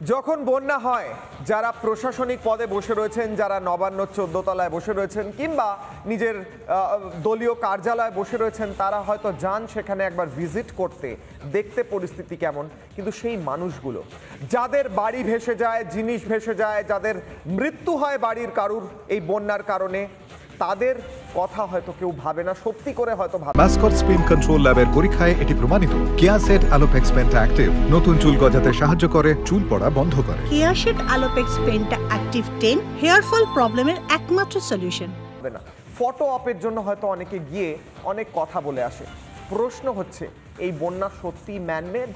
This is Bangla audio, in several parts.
যখন বন্যা হয়, যারা প্রশাসনিক পদে বসে রয়েছেন, যারা নবান্ন 14 তলায় বসে রয়েছেন কিংবা নিজের দলীয় কার্যালয়ে বসে রয়েছেন, তারা হয়তো যান সেখানে একবার ভিজিট করতে, দেখতে পরিস্থিতি কেমন। কিন্তু সেই মানুষগুলো যাদের বাড়ি ভেসে যায়, জিনিস ভেসে যায়, যাদের মৃত্যু হয় বাড়ির কারুর এই বন্যার কারণে, তাদের কথা হয়তো কেউ ভাবে না, সত্যি করে হয়তো ভাবে। মাস্কট স্পিন কন্ট্রোল ল্যাবের পরীক্ষায় এটি প্রমাণিত। কেয়াসেট আলোপেক্স পেন্টা অ্যাক্টিভ নতুন চুল গজাতে সাহায্য করে, চুল পড়া বন্ধ করে। Keya Seth Alopex penta active 10 hair fall প্রবলেমের একমাত্র সলিউশন। ফটো অপের জন্য হয়তো অনেকে গিয়ে অনেক কথা বলে আসে। প্রশ্ন হচ্ছে, এই বন্যা সত্যি ম্যানমেড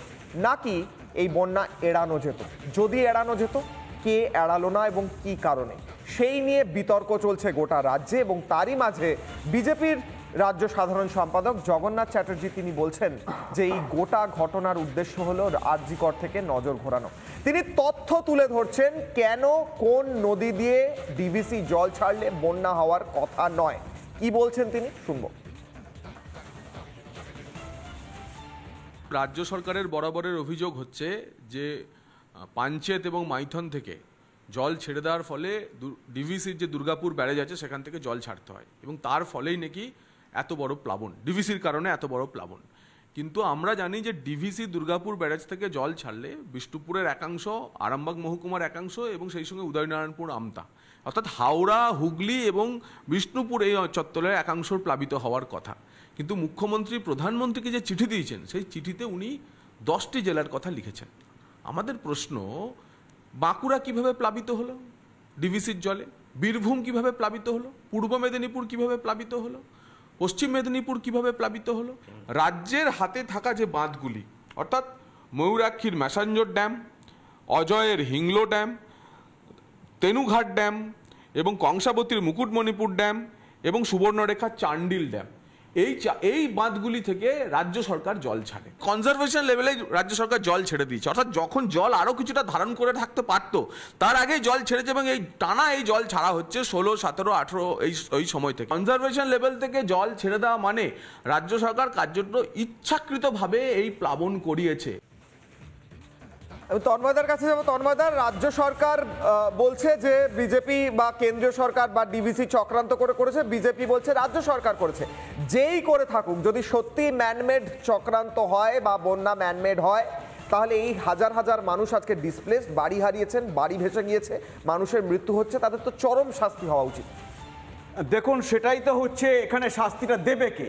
নাকি এই বন্যা এড়ানো যেত? যদি এড়ানো যেত, কে এড়ালো না এবং কি কারণে, সেই নিয়ে বিতর্ক চলছে গোটা রাজ্যে। এবং তারই মাঝে বিজেপির রাজ্য সাধারণ সম্পাদক জগন্নাথ চ্যাটার্জি তিনি বলছেন যে এই গোটা ঘটনার উদ্দেশ্য হলো আরজি কর থেকে নজর ঘোরানো। তিনি তথ্য তুলে ধরছেন কেন কোন নদী দিয়ে ডিভিসি জল ছাড়লে বন্যা হওয়ার কথা নয়। কি বলছেন তিনি, শুনবো। রাজ্য সরকারের বরাবরের অভিযোগ হচ্ছে যে পাঞ্চেত এবং মাইথন থেকে জল ছেড়ে দেওয়ার ফলে ডিভিসির যে দুর্গাপুর ব্যারেজ আছে সেখান থেকে জল ছাড়তে হয় এবং তার ফলেই নাকি এত বড় প্লাবন, ডিভিসির কারণে এত বড় প্লাবন। কিন্তু আমরা জানি যে ডিভিসি দুর্গাপুর ব্যারেজ থেকে জল ছাড়লে বিষ্ণুপুরের একাংশ, আরামবাগ মহকুমার একাংশ এবং সেই সঙ্গে উদয়নারায়ণপুর, আমতা, অর্থাৎ হাওড়া, হুগলি এবং বিষ্ণুপুর এই চত্বরের একাংশ প্লাবিত হওয়ার কথা। কিন্তু মুখ্যমন্ত্রী প্রধানমন্ত্রীকে যে চিঠি দিয়েছেন সেই চিঠিতে উনি 10টি জেলার কথা লিখেছেন। আমাদের প্রশ্ন, বাঁকুড়া কিভাবে প্লাবিত হলো ডিভিসির জলে? বীরভূম কিভাবে প্লাবিত হলো? পূর্ব মেদিনীপুর কিভাবে প্লাবিত হলো? পশ্চিম মেদিনীপুর কিভাবে প্লাবিত হলো? রাজ্যের হাতে থাকা যে বাঁধগুলি, অর্থাৎ ময়ূরাক্ষীর ম্যাসাঞ্জর dam, অজয়ের Hinglo dam, Tenughat dam এবং কংসাবতীর মুকুটমণিপুর ড্যাম এবং সুবর্ণরেখার চান্ডিল ড্যাম, এই বাঁধগুলি থেকে রাজ্য সরকার জল ছাড়ে। কনজারভেশন লেভেলে রাজ্য সরকার জল ছেড়ে দিয়েছে, অর্থাৎ যখন জল আরও কিছুটা ধারণ করে থাকতে পারতো তার আগেই জল ছেড়েছে এবং এই টানা এই জল ছাড়া হচ্ছে 16, 17, 18 এই সময় থেকে। কনজারভেশন লেভেল থেকে জল ছেড়ে দেওয়া মানে রাজ্য সরকার কার্যত ইচ্ছাকৃতভাবে এই প্লাবন করিয়েছে। তন্ময়দার কাছে যাবো। তন্ময়দার, রাজ্য সরকার বলছে যে বিজেপি বা কেন্দ্রীয় সরকার বা ডিভিসি চক্রান্ত করেছে, বিজেপি বলছে রাজ্য সরকার করেছে। যেই করে থাকুক, যদি সত্যি ম্যানমেড চক্রান্ত হয় বা বন্যা ম্যানমেড হয়, তাহলে এই হাজার হাজার মানুষ আজকে ডিসপ্লেসড, বাড়ি হারিয়েছেন, বাড়ি ভেসে গিয়েছে, মানুষের মৃত্যু হচ্ছে, তাদের তো চরম শাস্তি হওয়া উচিত। দেখুন, সেটাই তো হচ্ছে, এখানে শাস্তিটা দেবে কে?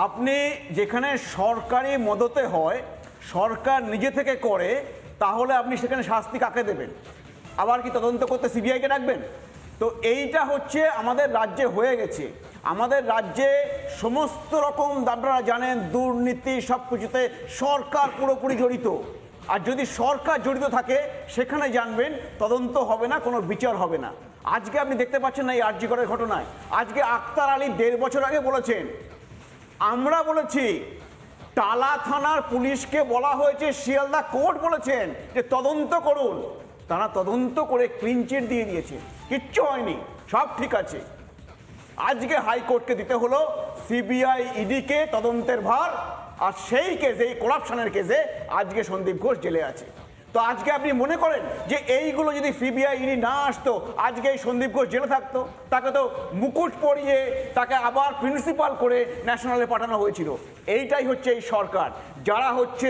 আপনি যেখানে সরকারি মদতে হয়, সরকার নিজে থেকে করে, তাহলে আপনি সেখানে শাস্তি কাকে দেবেন? আবার কি তদন্ত করতে সিবিআইকে ডাকবেন? তো এইটা হচ্ছে আমাদের রাজ্যে হয়ে গেছে। আমাদের রাজ্যে সমস্ত রকম, আপনারা জানেন, দুর্নীতি সব কিছুতে সরকার পুরোপুরি জড়িত। আর যদি সরকার জড়িত থাকে সেখানে জানবেন তদন্ত হবে না, কোনো বিচার হবে না। আজকে আপনি দেখতে পাচ্ছেন না এই আরজি করের ঘটনায়, আজকে আক্তার আলী 1.5 বছর আগে বলেছেন, আমরা বলেছি, টালা থানার পুলিশকে বলা হয়েছে, শিয়ালদা কোর্ট বলেছেন যে তদন্ত করুন, তারা তদন্ত করে ক্লিন চিট দিয়ে দিয়েছে, কিচ্ছু হয়নি, সব ঠিক আছে। আজকে হাইকোর্টকে দিতে হলো সিবিআই ইডিকে তদন্তের ভার, আর সেই কেসে, এই করাপশনের কেসে আজকে সন্দীপ ঘোষ জেলে আছে। তো আজকে আপনি মনে করেন যে এইগুলো যদি সিবিআই ইডি না আসতো, আজকে এই সন্দীপ ঘোষ জেলে থাকতো? তাকে তো মুকুট পরিয়ে তাকে আবার প্রিন্সিপাল করে ন্যাশনালে পাঠানো হয়েছিল। এইটাই হচ্ছে এই সরকার, যারা হচ্ছে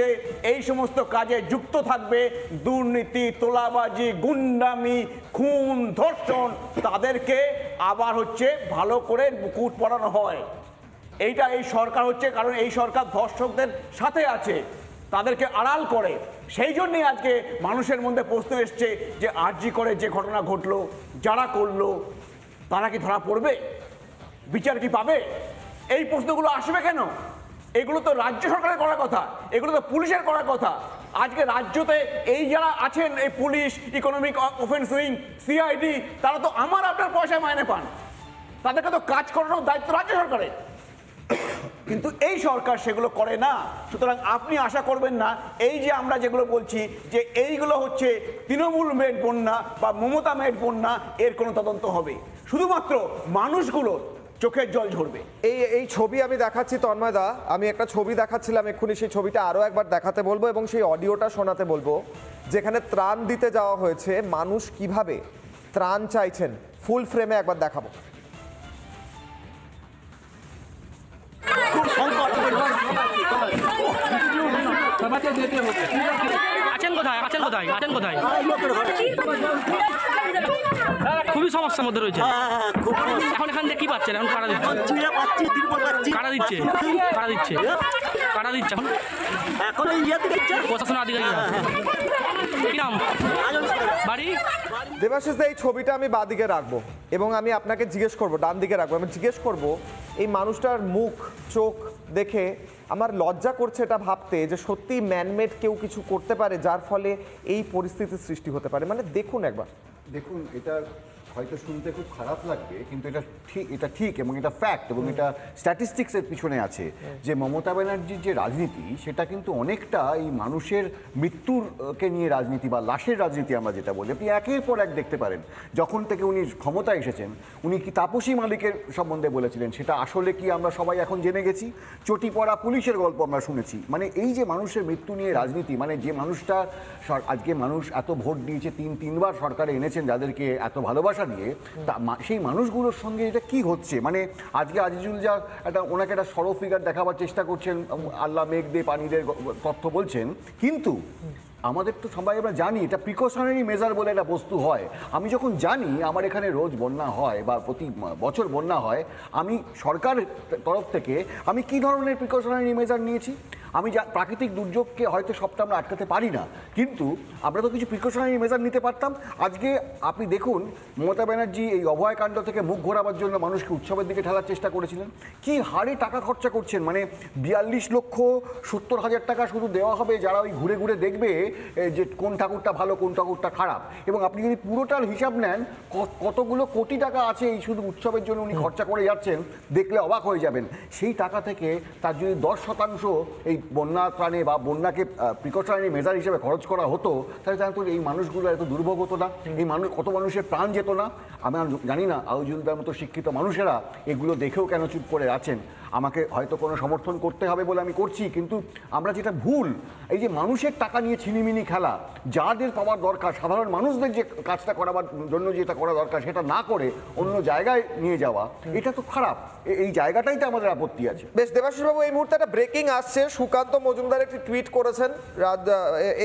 এই সমস্ত কাজে যুক্ত থাকবে, দুর্নীতি, তোলাবাজি, গুন্ডামি, খুন, ধর্ষণ, তাদেরকে আবার হচ্ছে ভালো করে মুকুট পরানো হয়। এইটা এই সরকার হচ্ছে, কারণ এই সরকার ধর্ষকদের সাথে আছে, তাদেরকে আড়াল করে। সেই জন্যই আজকে মানুষের মধ্যে প্রশ্ন এসছে যে আরজি করে যে ঘটনা ঘটলো, যারা করলো তারা কি ধরা পড়বে? বিচার কি পাবে? এই প্রশ্নগুলো আসবে কেন? এগুলো তো রাজ্য সরকারের করার কথা, এগুলো তো পুলিশের করার কথা। আজকে রাজ্যতে এই যারা আছেন, এই police, economic offence wing, CID, তারা তো আমার আপনার পয়সায় মাইনে পান, তাদেরকে তো কাজ করানোর দায়িত্ব রাজ্য সরকারের। কিন্তু এই সরকার সেগুলো করে না। সুতরাং আপনি আশা করবেন না এই যে আমরা যেগুলো বলছি যে এইগুলো হচ্ছে তৃণমূল মেড বন্যা বা মমতা মেড বন্যা, এর কোনো তদন্ত হবে। শুধুমাত্র মানুষগুলো চোখের জল ঝরবে। এই ছবি আমি দেখাচ্ছি তন্ময়দা, আমি একটা ছবি দেখাচ্ছিলাম এক্ষুনি, সেই ছবিটা আরও একবার দেখাতে বলবো এবং সেই অডিওটা শোনাতে বলবো, যেখানে ত্রাণ দিতে যাওয়া হয়েছে, মানুষ কিভাবে ত্রাণ চাইছেন ফুল ফ্রেমে একবার দেখাবো। খুবই সমস্যার মধ্যে রয়েছে এখন। এখান থেকে কি পাচ্ছেন এখন? কারা দিচ্ছে? কারা দিচ্ছে? কারা দিচ্ছে? কারা দিচ্ছে এখন? প্রশাসন আধিকারিকরা। কি নাম? বাড়ি? দেবাশিস দা, এই ছবিটা আমি বাঁদিকে রাখবো এবং আমি আপনাকে জিজ্ঞেস করবো, ডান দিকে রাখবো, আমি জিজ্ঞেস করবো এই মানুষটার মুখ চোখ দেখে আমার লজ্জা করছে এটা ভাবতে যে সত্যি ম্যানমেড কেউ কিছু করতে পারে যার ফলে এই পরিস্থিতির সৃষ্টি হতে পারে। মানে দেখুন একবার। দেখুন, এটা হয়তো শুনতে খুব খারাপ লাগবে, কিন্তু এটা ঠিক এবং এটা ফ্যাক্ট এবং এটা স্ট্যাটিস্টিক্সের পিছনে আছে যে মমতা ব্যানার্জির যে রাজনীতি সেটা কিন্তু অনেকটা এই মানুষের মৃত্যুরকে নিয়ে রাজনীতি বা লাশের রাজনীতি আমরা যেটা বলি। আপনি একের পর এক দেখতে পারেন, যখন থেকে উনি ক্ষমতায় এসেছেন উনি কি তাপসী মালিকের সম্বন্ধে বলেছিলেন, সেটা আসলে কি আমরা সবাই এখন জেনে গেছি। চটি পড়া পুলিশের গল্প আমরা শুনেছি। মানে এই যে মানুষের মৃত্যু নিয়ে রাজনীতি, মানে যে মানুষটা আজকে মানুষ এত ভোট দিয়েছে, তিনবার সরকারে এনেছেন যাদেরকে এত ভালোবাসা দিয়ে, সেই মানুষগুলোর সঙ্গে এটা কি হচ্ছে। মানে আজকে আজিজুল যা ওনাকে একটা সরো ফিগার দেখাবার চেষ্টা করছেন, আল্লাহ মেঘ দিয়ে পানিদের তথ্য বলছেন, কিন্তু আমাদের তো সবাই আমরা জানি এটা প্রিকশনারি মেজার বলে একটা বস্তু হয়। আমি যখন জানি আমার এখানে রোজ বন্যা হয় বা প্রতি বছর বন্যা হয়, আমি সরকারের তরফ থেকে আমি কি ধরনের প্রিকশনারি মেজার নিয়েছি। আমি প্রাকৃতিক দুর্যোগকে হয়তো সবটা আমরা আটকাতে পারি না, কিন্তু আমরা তো কিছু প্রিকশনারি মেজার নিতে পারতাম। আজকে আপনি দেখুন, মমতা ব্যানার্জি এই অভয়কাণ্ড থেকে মুখ ঘোরাবার জন্য মানুষকে উৎসবের দিকে ঠেলার চেষ্টা করেছিলেন। কি হারে টাকা খরচা করছেন, মানে 42,70,000 টাকা শুধু দেওয়া হবে যারা ওই ঘুরে ঘুরে দেখবে যে কোন ঠাকুরটা ভালো কোন ঠাকুরটা খারাপ। এবং আপনি যদি পুরোটার হিসাব নেন কতগুলো কোটি টাকা আছে এই শুধু উৎসবের জন্য উনি খরচা করে যাচ্ছেন, দেখলে অবাক হয়ে যাবেন। সেই টাকা থেকে তার যদি 10% এই বন্যা ত্রাণে বা বন্যাকে প্রিকশনারি মেজার হিসেবে খরচ করা হতো, তাহলে তো এই মানুষগুলো এত দুর্ভোগ হতো না, এই কত মানুষের প্রাণ যেত না। আমি জানি না আউজুলদার মতো শিক্ষিত মানুষেরা এগুলো দেখেও কেন চুপ করে আছেন। আমাকে হয়তো কোনো সমর্থন করতে হবে বলে আমি করছি, কিন্তু আমরা যেটা ভুল, এই যে মানুষের টাকা নিয়ে ছিনিমিনি খেলা, যাদের পাওয়ার দরকার, সাধারণ মানুষদের যে কাজটা করাবার জন্য যেটা করা দরকার সেটা না করে অন্য জায়গায় নিয়ে যাওয়া, এটা তো খারাপ। এই জায়গাটাই তো আমাদের আপত্তি আছে। বেশ দেবাশিস বাবু, এই মুহূর্তে একটা ব্রেকিং আসছে। সুকান্ত মজুমদার একটি টুইট করেছেন,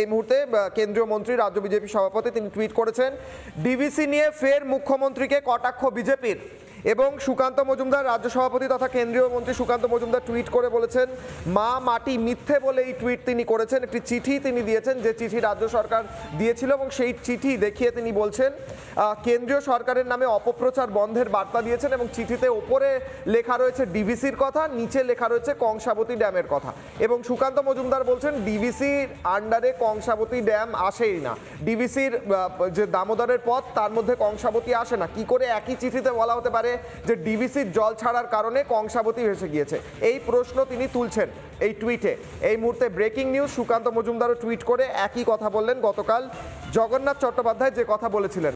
এই মুহূর্তে কেন্দ্রীয় মন্ত্রী, রাজ্য বিজেপি সভাপতি, তিনি টুইট করেছেন ডিভিসি নিয়ে ফের মুখ্যমন্ত্রীকে কটাক্ষ বিজেপির। এবং সুকান্ত মজুমদার, রাজ্য সভাপতি তথা কেন্দ্রীয় মন্ত্রী সুকান্ত মজুমদার টুইট করে বলেছেন মা মাটি মিথ্যে বলে এই টুইট তিনি করেছেন। একটি চিঠি তিনি দিয়েছেন, যে চিঠি রাজ্য সরকার দিয়েছিল, এবং সেই চিঠি দেখিয়ে তিনি বলছেন কেন্দ্রীয় সরকারের নামে অপপ্রচার বন্ধের বার্তা দিয়েছেন। এবং চিঠিতে ওপরে লেখা রয়েছে ডিভিসির কথা, নিচে লেখা রয়েছে কংসাবতী ড্যামের কথা। এবং সুকান্ত মজুমদার বলছেন ডিভিসির আন্ডারে কংসাবতী ড্যাম আসেই না, ডিভিসির যে দামোদরের পথ তার মধ্যে কংসাবতী আসে না। কি করে একই চিঠিতে বলা হতে পারে যে ডিভিসির জল ছাড়ার কারণে কংসাবতী ভেসে গিয়েছে? এই প্রশ্ন তিনি তুলছেন এই টুইটে। এই মুহূর্তে ব্রেকিং নিউজ, সুকান্ত মজুমদারও টুইট করে একই কথা বললেন গতকাল জগন্নাথ চট্টোপাধ্যায় যে কথা বলেছিলেন।